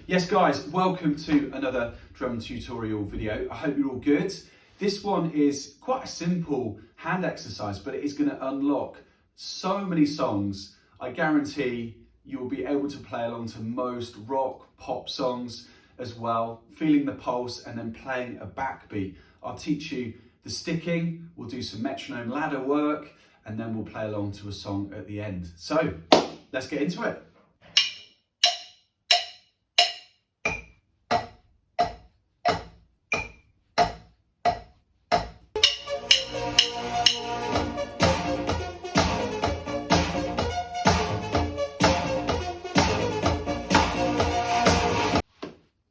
Yes guys, welcome to another drum tutorial video. I hope you're all good. This one is quite a simple hand exercise, but it is going to unlock so many songs. I guarantee you'll be able to play along to most rock, pop songs as well, feeling the pulse and then playing a backbeat. I'll teach you the sticking, we'll do some metronome ladder work, and then we'll play along to a song at the end. So let's get into it.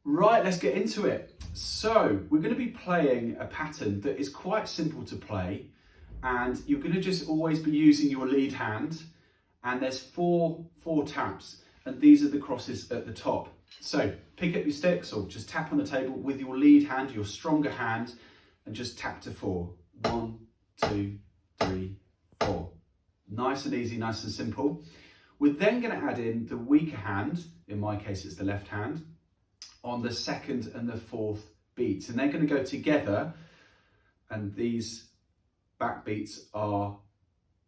Right, let's get into it. So we're going to be playing a pattern that is quite simple to play, and you're going to just always be using your lead hand, and there's four taps, and these are the crosses at the top. So pick up your sticks or just tap on the table with your lead hand, your stronger hand, and just tap to 4. 1, 2, 3, 4. Nice and easy, nice and simple. We're then going to add in the weaker hand, in my case it's the left hand, on the second and the fourth beats, and they're going to go together, and these backbeats are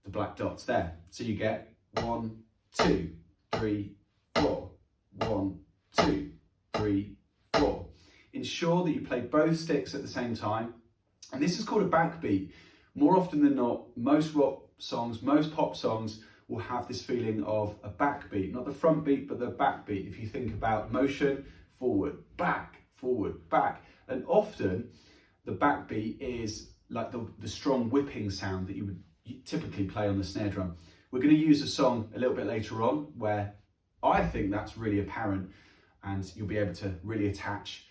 the black dots there. So you get 1, 2, 3, 4, 1, 2, 3, 4. Ensure that you play both sticks at the same time, and this is called a backbeat. More often than not, most rock songs, most pop songs will have this feeling of a backbeat, not the front beat, but the backbeat. If you think about motion, forward, back, and often the backbeat is like the strong whipping sound that you would typically play on the snare drum. We're going to use a song a little bit later on where I think that's really apparent, and you'll be able to really attach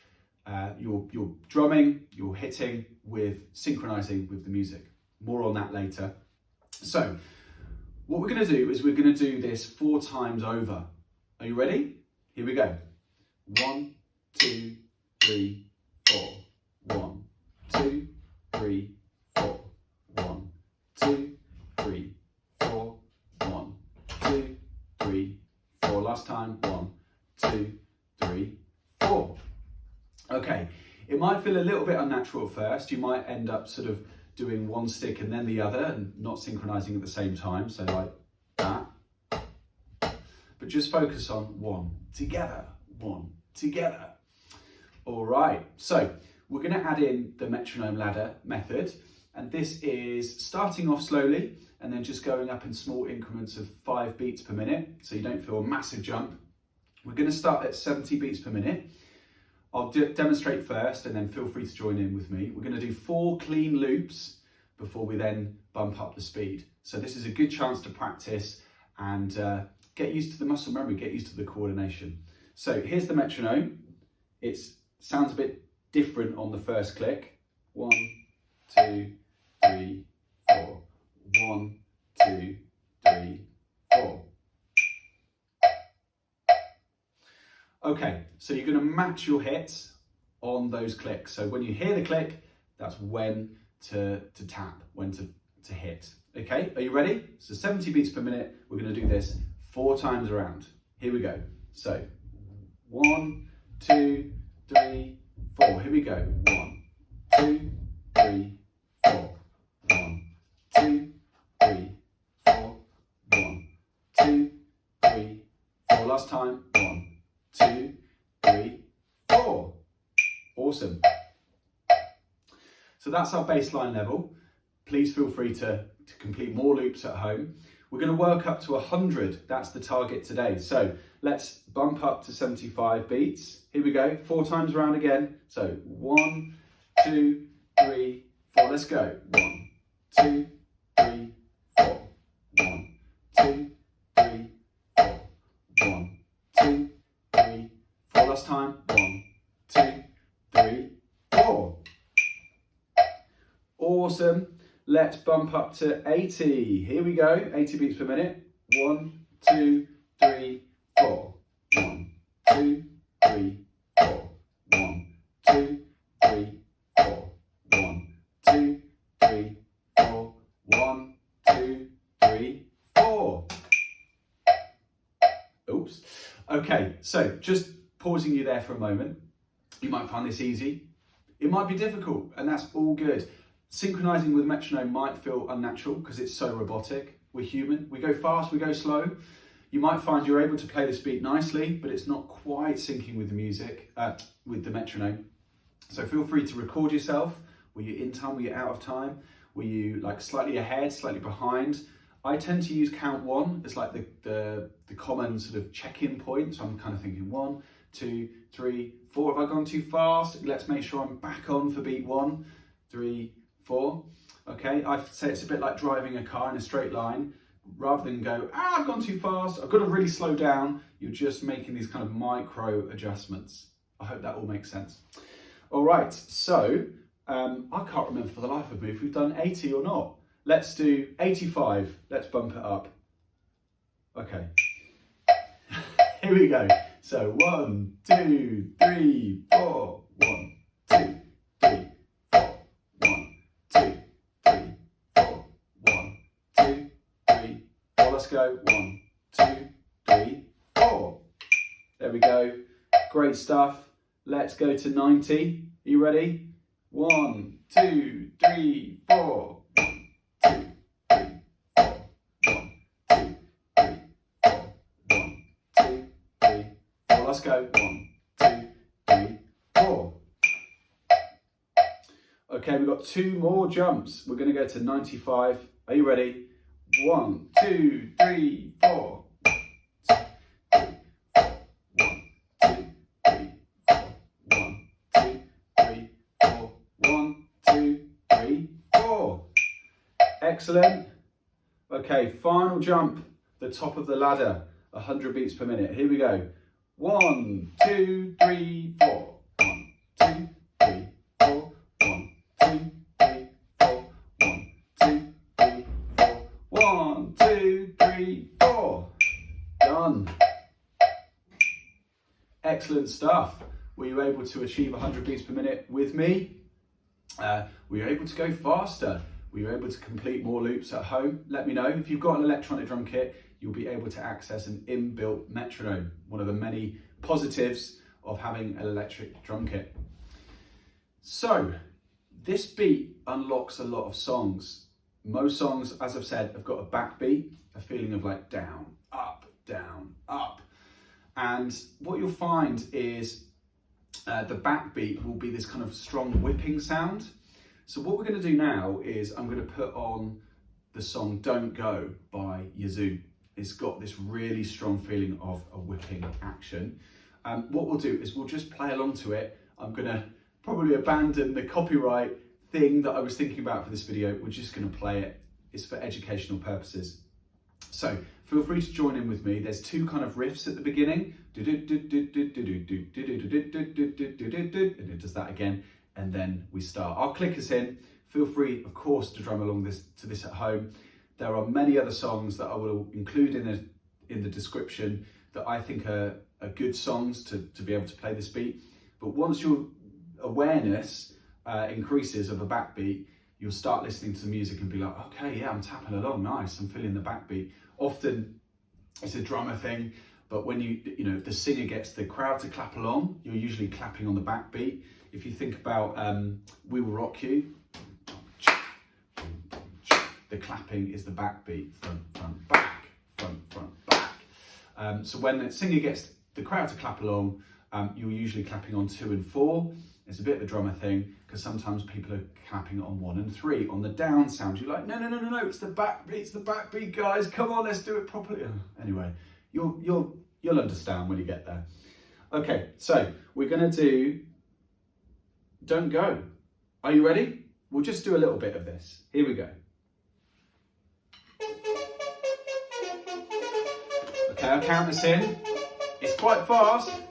your drumming, your hitting with synchronizing with the music. More on that later. So what we're going to do is we're going to do this 4 times over. Are you ready? Here we go. 1, 2, 3, 4. 1, 2, 3, 4. 1, 2, 3, 4. 1, 2, 3, 4. Last time. 1, 2, 3, 4. Okay, it might feel a little bit unnatural at first. You might end up sort of doing one stick and then the other and not synchronizing at the same time. So like that. But just focus on 1 together. 1 together. All right, so we're going to add in the metronome ladder method, and this is starting off slowly and then just going up in small increments of 5 beats per minute, so you don't feel a massive jump. We're going to start at 70 beats per minute. I'll demonstrate first and then feel free to join in with me. We're going to do 4 clean loops before we then bump up the speed. So this is a good chance to practice and get used to the muscle memory, get used to the coordination. So here's the metronome. It sounds a bit different on the first click. 1, 2, 3, 4. 1, 2, 3, 4. Okay, so you're going to match your hits on those clicks. So when you hear the click, that's when to tap, when to hit. Okay, are you ready? So 70 beats per minute. We're going to do this 4 times around. Here we go. So 1, 2, 3, 4. Here we go. 1, 2, 3, 4. 1, 2, 3, 4. 1, 2, 3, 4. Last time. 1, 2, 3, 4. Awesome. So that's our baseline level. Please feel free to complete more loops at home. We're going to work up to 100. That's the target today. So let's bump up to 75 beats. Here we go. 4 times around again. So 1, 2, 3, 4. Let's go. 1, 2, 3, 4. 1, 2, 3, 4. 1, 2, 3, 4. Last time. 1, 2, 3, 4. Awesome. Let's bump up to 80. Here we go. 80 beats per minute. 1, 2, 3, 4. 1, 2, 3, 4. 1, 2, 3, 4. 1, 2, 3, 4. 1, 2, 3, 4. Oops. Okay, so just pausing you there for a moment. You might find this easy. It might be difficult, and that's all good. Synchronizing with metronome might feel unnatural because it's so robotic. We're human. We go fast, we go slow. You might find you're able to play this beat nicely, but it's not quite syncing with the music, with the metronome. So feel free to record yourself. Were you in time? Were you out of time? Were you like slightly ahead, slightly behind? I tend to use count one as like the common sort of check-in point. So I'm kind of thinking 1, 2, 3, 4. Have I gone too fast? Let's make sure I'm back on for beat 1, 3, 4. Okay, I say it's a bit like driving a car in a straight line. Rather than go, I've gone too fast, I've got to really slow down, you're just making these kind of micro adjustments. I hope that all makes sense. All right, so I can't remember for the life of me if we've done 80 or not. Let's do 85. Let's bump it up. Okay. Here we go. So 1, 2, 3, 4. 1, 2, 3, 4. 1, 2, 3, 4. 1, 2, 3, 4. Let's go. 1, 2, 3, 4. There we go. Great stuff. Let's go to 90. Are you ready? 1, 2, 3, 4. 1, 2, 3, 4. 1, 2, 3, 4. 1, 2, 3, 4. Let's go. 1, 2, 3, 4. Okay, we've got 2 more jumps. We're going to go to 95. Are you ready? 1, 2, 3, 4. 1, 2, 3, 4. Excellent. Okay, final jump, the top of the ladder, 100 beats per minute. Here we go. 1, 2, 3, 4. 1, 2, 3, 4. 1, 2, 3, 4. 1, 2, 3, 4. 1, 2, 3, 4. Done. Excellent stuff. Were you able to achieve 100 beats per minute with me? Were you able to go faster? Were you able to complete more loops at home? Let me know. If you've got an electronic drum kit, you'll be able to access an inbuilt metronome, one of the many positives of having an electric drum kit. So, this beat unlocks a lot of songs. Most songs, as I've said, have got a backbeat, a feeling of like down, up, down, up. And what you'll find is the backbeat will be this kind of strong whipping sound. So what we're going to do now is I'm going to put on the song Don't Go by Yazoo. It's got this really strong feeling of a whipping action. What we'll do is we'll just play along to it. I'm going to probably abandon the copyright thing that I was thinking about for this video. We're just going to play it. It's for educational purposes. So feel free to join in with me. There's 2 kind of riffs at the beginning. And it does that again, and then we start. I'll click us in. Feel free, of course, to drum along to this at home. There are many other songs that I will include in the description that I think are good songs to be able to play this beat. But once your awareness increases of a backbeat, you'll start listening to the music and be like, okay, yeah, I'm tapping along, nice, I'm feeling the backbeat. Often it's a drummer thing, but when the singer gets the crowd to clap along, you're usually clapping on the backbeat. If you think about We Will Rock You, the clapping is the backbeat, front, front, back, front, front, back. So when the singer gets the crowd to clap along, you're usually clapping on 2 and 4. It's a bit of a drummer thing, because sometimes people are clapping on 1 and 3. On the down sound, you're like, no, it's the backbeat, guys. Come on, let's do it properly. Anyway, you'll understand when you get there. Okay, so we're gonna do Don't Go. Are you ready? We'll just do a little bit of this. Here we go. Okay, I'll count this in. It's quite fast. 1,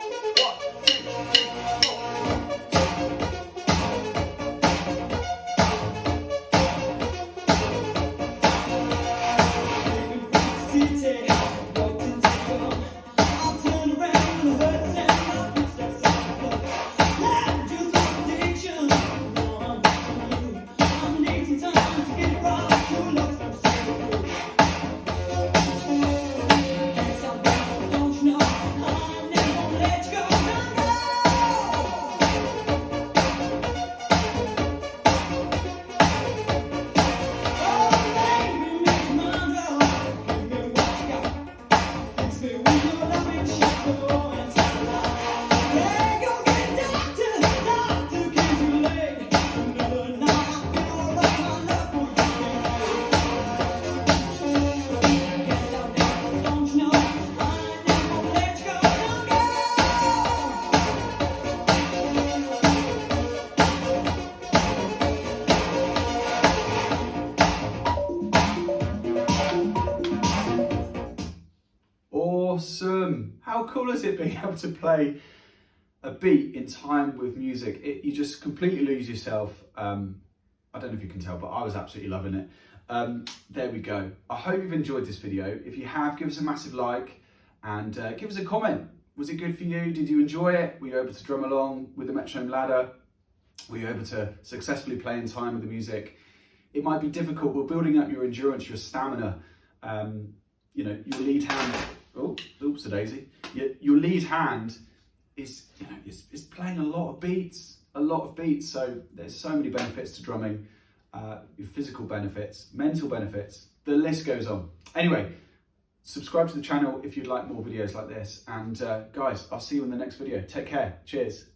2, 3, 4. Don't you know, I never let as it being able to play a beat in time with music, you just completely lose yourself. I don't know if you can tell, but I was absolutely loving it. There we go. I hope you've enjoyed this video. If you have, give us a massive like and give us a comment. Was it good for you? Did you enjoy it? Were you able to drum along with the metronome ladder? Were you able to successfully play in time with the music? It might be difficult. We're building up your endurance, your stamina. You know, your lead hand. Oh, oops, a daisy. Your lead hand is, you know, is playing a lot of beats. So there's so many benefits to drumming. Your physical benefits, mental benefits. The list goes on. Anyway, subscribe to the channel if you'd like more videos like this. And guys, I'll see you in the next video. Take care. Cheers.